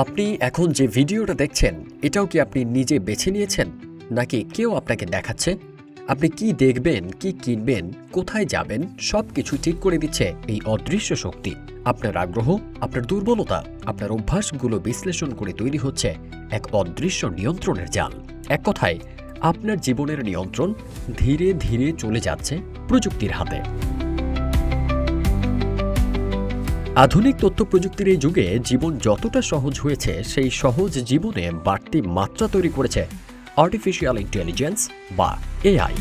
আপনি এখন যে ভিডিওটা দেখছেন এটাও কি আপনি নিজে বেছে নিয়েছেন নাকি কেউ আপনাকে দেখাচ্ছে? আপনি কি দেখবেন, কি কিনবেন, কোথায় যাবেন সবকিছু ঠিক করে দিচ্ছে এই অদৃশ্য শক্তি। আপনার আগ্রহ, আপনার দুর্বলতা, আপনার অভ্যাসগুলো বিশ্লেষণ করে তৈরি হচ্ছে এক অদৃশ্য নিয়ন্ত্রণের জাল। এক কথায় আপনার জীবনের নিয়ন্ত্রণ ধীরে ধীরে চলে যাচ্ছে প্রযুক্তির হাতে। আধুনিক তথ্য প্রযুক্তির এই যুগে জীবন যতটা সহজ হয়েছে, সেই সহজ জীবনে বাড়তি মাত্রা তৈরি করেছে আর্টিফিশিয়াল ইন্টেলিজেন্স বা এআই।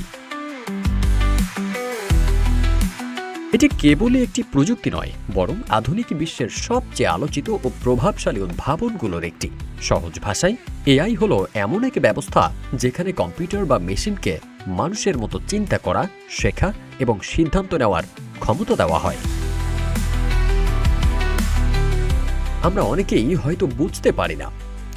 এটি কেবলই একটি প্রযুক্তি নয়, বরং আধুনিক বিশ্বের সবচেয়ে আলোচিত ও প্রভাবশালী উদ্ভাবনগুলোর একটি। সহজ ভাষায়, এআই হলো এমন এক ব্যবস্থা যেখানে কম্পিউটার বা মেশিনকে মানুষের মতো চিন্তা করা, শেখা এবং সিদ্ধান্ত নেওয়ার ক্ষমতা দেওয়া হয়। আমরা অনেকেই হয়তো বুঝতে পারি না,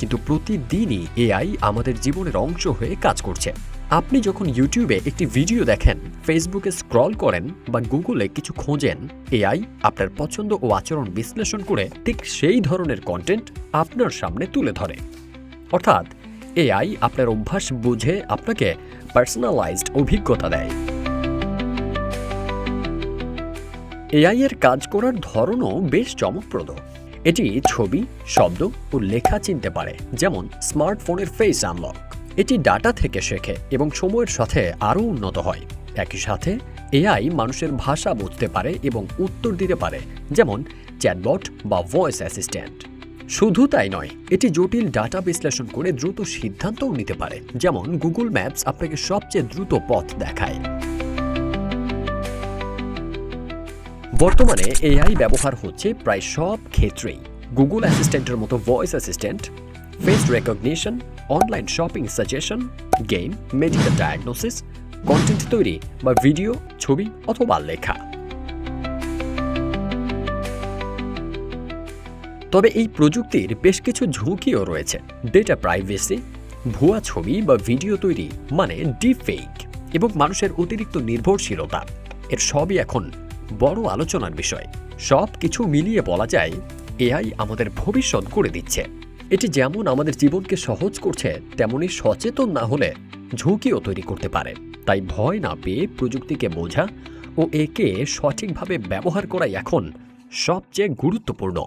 কিন্তু প্রতিদিনই এআই আমাদের জীবনের অংশ হয়ে কাজ করছে। আপনি যখন ইউটিউবে একটি ভিডিও দেখেন, ফেসবুকে স্ক্রল করেন বা গুগলে কিছু খোঁজেন, এআই আপনার পছন্দ ও আচরণ বিশ্লেষণ করে ঠিক সেই ধরনের কন্টেন্ট আপনার সামনে তুলে ধরে। অর্থাৎ এআই আপনার অভ্যাস বুঝে আপনাকে পার্সোনালাইজড অভিজ্ঞতা দেয়। এআই এর কাজ করার ধরনও বেশ চমকপ্রদ। এটি ছবি, শব্দ ও লেখা চিনতে পারে, যেমন স্মার্টফোনের ফেস আনলক। এটি ডাটা থেকে শেখে এবং সময়ের সাথে আরও উন্নত হয়। একই সাথে এআই মানুষের ভাষা বুঝতে পারে এবং উত্তর দিতে পারে, যেমন চ্যাটবট বা ভয়েস অ্যাসিস্ট্যান্ট। শুধু তাই নয়, এটি জটিল ডাটা বিশ্লেষণ করে দ্রুত সিদ্ধান্তও নিতে পারে, যেমন গুগল ম্যাপস আপনাকে সবচেয়ে দ্রুত পথ দেখায়। বর্তমানে এআই ব্যবহার হচ্ছে প্রায় সব ক্ষেত্রেই। গুগল অ্যাসিস্ট্যান্টের মতো voice assistant, face recognition, online shopping suggestion, game, medical diagnosis, content তৈরি বা ভিডিও, ছবি অথবা লেখা। তবে এই প্রযুক্তির বেশ কিছু ঝুঁকিও রয়েছে। ডেটা প্রাইভেসি, ভুয়া ছবি বা ভিডিও তৈরি মানে ডিপফেক, এবং মানুষের অতিরিক্ত নির্ভরশীলতা, এর সবই এখন বড় আলোচনার বিষয়। সব কিছু মিলিয়ে বলা যায়, এআই আমাদের ভবিষ্যৎ গড়ে দিচ্ছে। এটি যেমন আমাদের জীবনকে সহজ করছে, তেমনি সচেতন না হলে ঝুঁকিও তৈরি করতে পারে। তাই ভয় না পেয়ে প্রযুক্তিকে বোঝা ও একে সঠিকভাবে ব্যবহার করাই এখন সবচেয়ে গুরুত্বপূর্ণ।